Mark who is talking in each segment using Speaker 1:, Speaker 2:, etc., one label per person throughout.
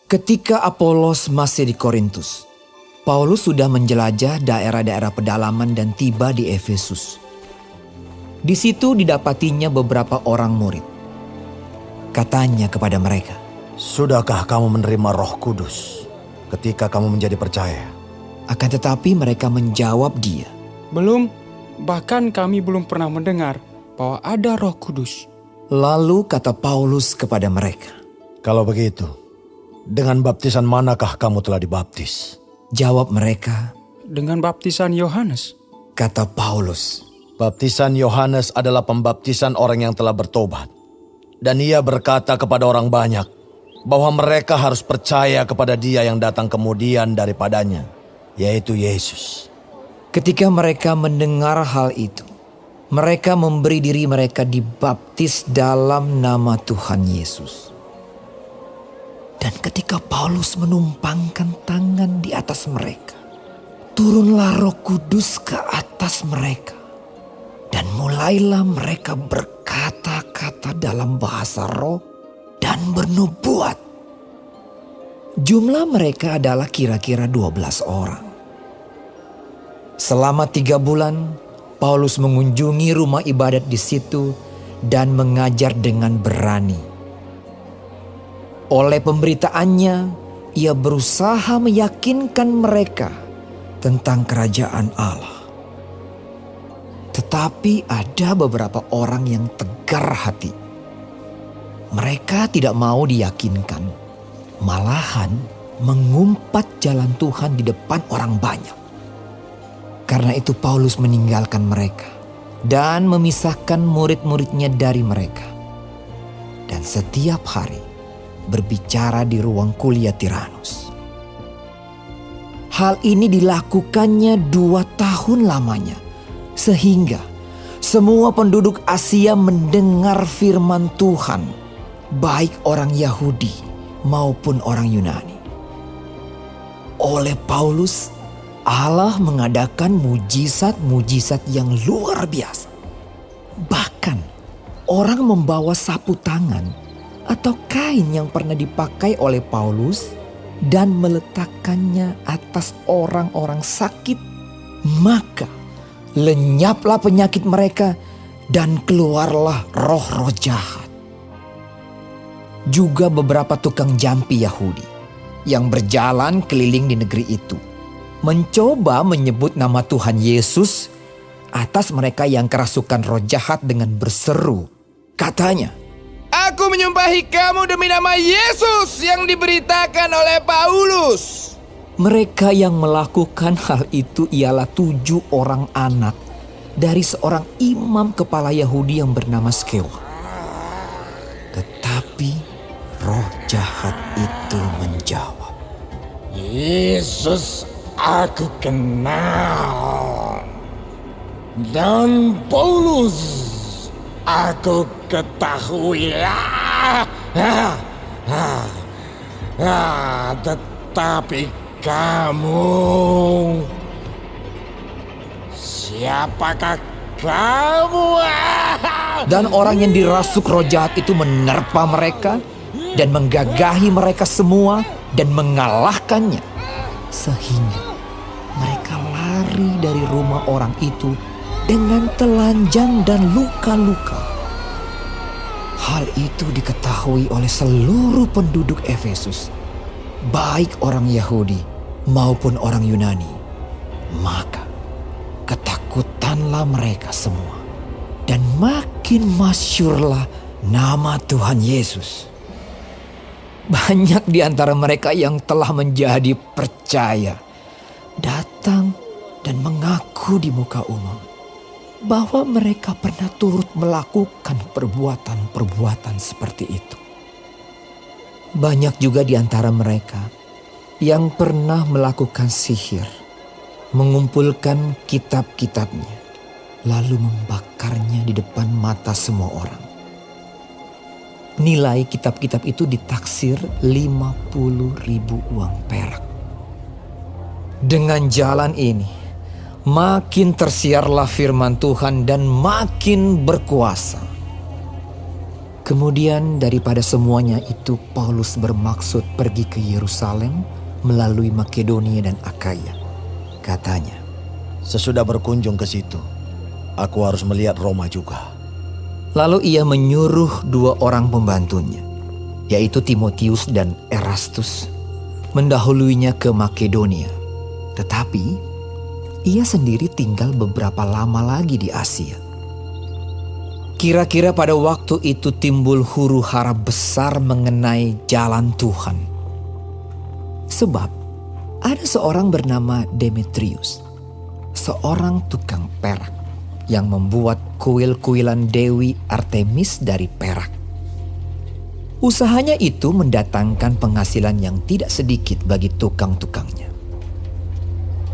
Speaker 1: Ketika Apolos masih di Korintus, Paulus sudah menjelajah daerah-daerah pedalaman dan tiba di Efesus. Di situ didapatinya beberapa orang murid. Katanya kepada mereka,
Speaker 2: "Sudahkah kamu menerima Roh Kudus ketika kamu menjadi percaya?"
Speaker 1: Akan tetapi mereka menjawab dia,
Speaker 3: Belum, bahkan kami belum pernah mendengar bahwa ada Roh Kudus.
Speaker 1: Lalu kata Paulus kepada mereka,
Speaker 2: "Kalau begitu, dengan baptisan manakah kamu telah dibaptis?"
Speaker 1: Jawab mereka,
Speaker 3: Dengan baptisan Yohanes.
Speaker 1: kata Paulus,
Speaker 2: Baptisan Yohanes adalah pembaptisan orang yang telah bertobat. Dan ia berkata kepada orang banyak bahwa mereka harus percaya kepada Dia yang datang kemudian daripadanya, yaitu Yesus.
Speaker 1: Ketika mereka mendengar hal itu, mereka memberi diri mereka dibaptis dalam nama Tuhan Yesus. Dan ketika Paulus menumpangkan tangan di atas mereka, turunlah Roh Kudus ke atas mereka. Dan mulailah mereka berkata-kata dalam bahasa roh dan bernubuat. Jumlah mereka adalah kira-kira 12 orang. Selama 3 bulan, Paulus mengunjungi rumah ibadat di situ dan mengajar dengan berani. Oleh pemberitaannya, ia berusaha meyakinkan mereka tentang kerajaan Allah. Tetapi ada beberapa orang yang tegar hati. Mereka tidak mau diyakinkan, malahan mengumpat jalan Tuhan di depan orang banyak. Karena itu Paulus meninggalkan mereka dan memisahkan murid-muridnya dari mereka. Dan setiap hari berbicara di ruang kuliah Tiranus. Hal ini dilakukannya 2 tahun lamanya. Sehingga semua penduduk Asia mendengar firman Tuhan, baik orang Yahudi maupun orang Yunani. Oleh Paulus, Allah mengadakan mujizat-mujizat yang luar biasa. Bahkan orang membawa sapu tangan atau kain yang pernah dipakai oleh Paulus dan meletakkannya atas orang-orang sakit, maka lenyaplah penyakit mereka dan keluarlah roh-roh jahat. Juga beberapa tukang jampi Yahudi yang berjalan keliling di negeri itu mencoba menyebut nama Tuhan Yesus atas mereka yang kerasukan roh jahat dengan berseru. Katanya,
Speaker 4: Aku menyumpahi kamu demi nama Yesus yang diberitakan oleh Paulus.
Speaker 1: Mereka yang melakukan hal itu ialah 7 orang anak dari seorang imam kepala Yahudi yang bernama Skewa. Tetapi roh jahat itu menjawab,
Speaker 5: Yesus aku kenal, dan Paulus aku ketahui. Tetapi kamu, siapakah kamu?
Speaker 1: dan orang yang dirasuk roh jahat itu menerpa mereka dan menggagahi mereka semua dan mengalahkannya. Sehingga mereka lari dari rumah orang itu dengan telanjang dan luka-luka. Hal itu diketahui oleh seluruh penduduk Efesus, baik orang Yahudi maupun orang Yunani. Maka ketakutanlah mereka semua dan makin masyhurlah nama Tuhan Yesus. Banyak di antara mereka yang telah menjadi percaya datang dan mengaku di muka umum bahwa mereka pernah turut melakukan perbuatan-perbuatan seperti itu. Banyak juga di antara mereka yang pernah melakukan sihir, mengumpulkan kitab-kitabnya, lalu membakarnya di depan mata semua orang. Nilai kitab-kitab itu ditaksir 50.000 uang perak. Dengan jalan ini, makin tersiarlah firman Tuhan dan makin berkuasa. Kemudian daripada semuanya itu Paulus bermaksud pergi ke Yerusalem melalui Makedonia dan Akaya. Katanya,
Speaker 2: Sesudah berkunjung ke situ, aku harus melihat Roma juga.
Speaker 1: lalu ia menyuruh 2 orang pembantunya, yaitu Timotius dan Erastus, mendahuluinya ke Makedonia. Tetapi ia sendiri tinggal beberapa lama lagi di Asia. Kira-kira pada waktu itu timbul huru-hara besar mengenai jalan Tuhan. Sebab ada seorang bernama Demetrius, seorang tukang perak yang membuat kuil-kuilan Dewi Artemis dari perak. Usahanya itu mendatangkan penghasilan yang tidak sedikit bagi tukang-tukangnya.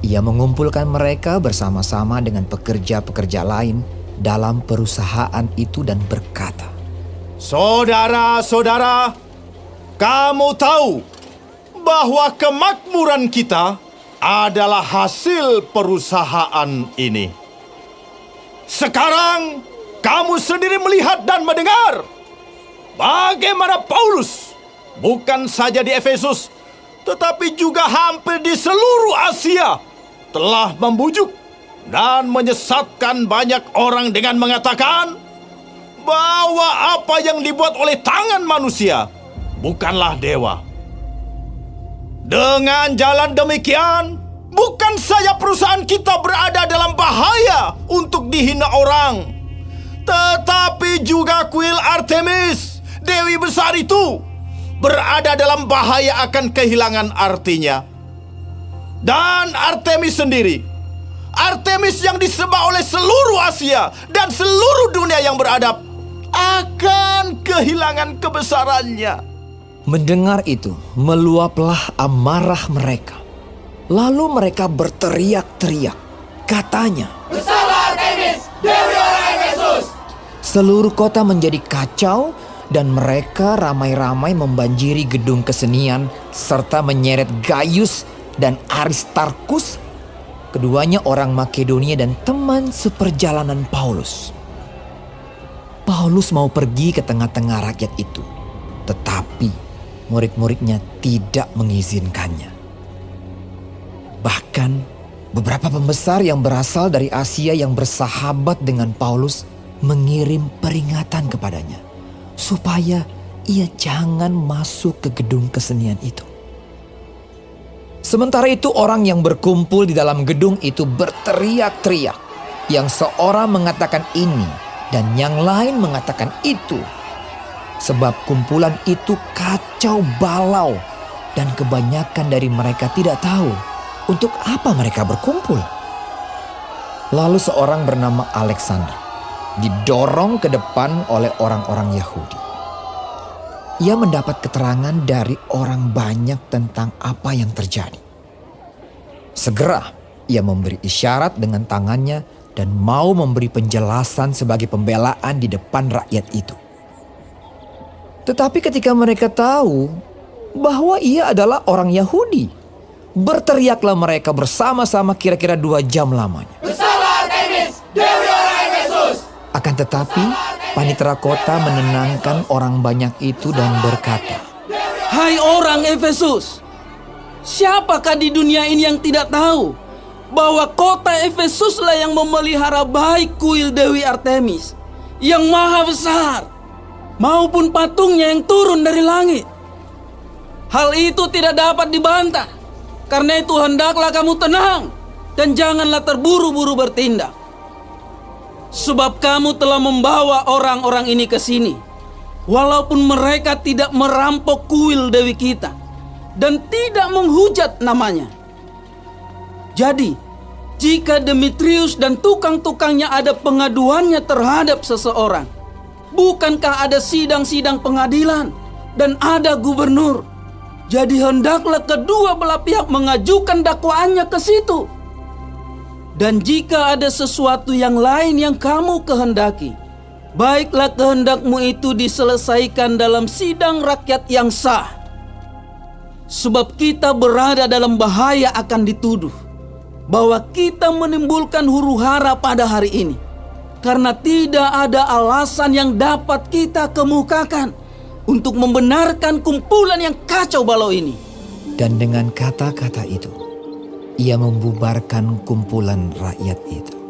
Speaker 1: Ia mengumpulkan mereka bersama-sama dengan pekerja-pekerja lain dalam perusahaan itu dan berkata,
Speaker 6: Saudara-saudara, kamu tahu bahwa kemakmuran kita adalah hasil perusahaan ini. Sekarang kamu sendiri melihat dan mendengar bagaimana Paulus bukan saja di Efesus, tetapi juga hampir di seluruh Asia telah membujuk dan menyesatkan banyak orang dengan mengatakan bahwa apa yang dibuat oleh tangan manusia bukanlah dewa. Dengan jalan demikian, bukan saja perusahaan kita berada dalam bahaya untuk dihina orang, tetapi juga kuil Artemis, Dewi besar itu, berada dalam bahaya akan kehilangan artinya. Dan Artemis sendiri, Artemis yang disembah oleh seluruh Asia dan seluruh dunia yang beradab, akan kehilangan kebesarannya.
Speaker 1: Mendengar itu, meluaplah amarah mereka. Lalu mereka berteriak-teriak. Katanya,
Speaker 4: Bersalah Artemis, Dewi orang Efesus!
Speaker 1: seluruh kota menjadi kacau dan mereka ramai-ramai membanjiri gedung kesenian serta menyeret Gaius dan Aristarkus, keduanya orang Makedonia dan teman seperjalanan Paulus. Paulus mau pergi ke tengah-tengah rakyat itu, tetapi murid-muridnya tidak mengizinkannya. Bahkan beberapa pembesar yang berasal dari Asia yang bersahabat dengan Paulus mengirim peringatan kepadanya supaya ia jangan masuk ke gedung kesenian itu. Sementara itu orang yang berkumpul di dalam gedung itu berteriak-teriak. Yang seorang mengatakan ini dan yang lain mengatakan itu. Sebab kumpulan itu kacau balau dan kebanyakan dari mereka tidak tahu untuk apa mereka berkumpul. Lalu seorang bernama Alexander didorong ke depan oleh orang-orang Yahudi. Ia mendapat keterangan dari orang banyak tentang apa yang terjadi. Segera ia memberi isyarat dengan tangannya dan mau memberi penjelasan sebagai pembelaan di depan rakyat itu. Tetapi ketika mereka tahu bahwa ia adalah orang Yahudi, berteriaklah mereka bersama-sama kira-kira 2 jam lamanya.
Speaker 4: Bersalah Artemis, Dewi orang Efesus!
Speaker 1: Akan tetapi panitera kota menenangkan orang banyak itu dan berkata,
Speaker 7: Hai orang Efesus, siapakah di dunia ini yang tidak tahu bahwa kota Efesuslah yang memelihara baik kuil Dewi Artemis yang maha besar maupun patungnya yang turun dari langit? Hal itu tidak dapat dibantah. Karena itu hendaklah kamu tenang dan janganlah terburu-buru bertindak. Sebab kamu telah membawa orang-orang ini ke sini, walaupun mereka tidak merampok kuil Dewi kita dan tidak menghujat namanya. Jadi, jika Demetrius dan tukang-tukangnya ada pengaduannya terhadap seseorang, bukankah ada sidang-sidang pengadilan dan ada gubernur? Jadi hendaklah kedua belah pihak mengajukan dakwaannya ke situ. Dan jika ada sesuatu yang lain yang kamu kehendaki, baiklah kehendakmu itu diselesaikan dalam sidang rakyat yang sah. Sebab kita berada dalam bahaya akan dituduh bahwa kita menimbulkan huru-hara pada hari ini. karena tidak ada alasan yang dapat kita kemukakan untuk membenarkan kumpulan yang kacau balau ini.
Speaker 1: Dan dengan kata-kata itu, ia membubarkan kumpulan rakyat itu.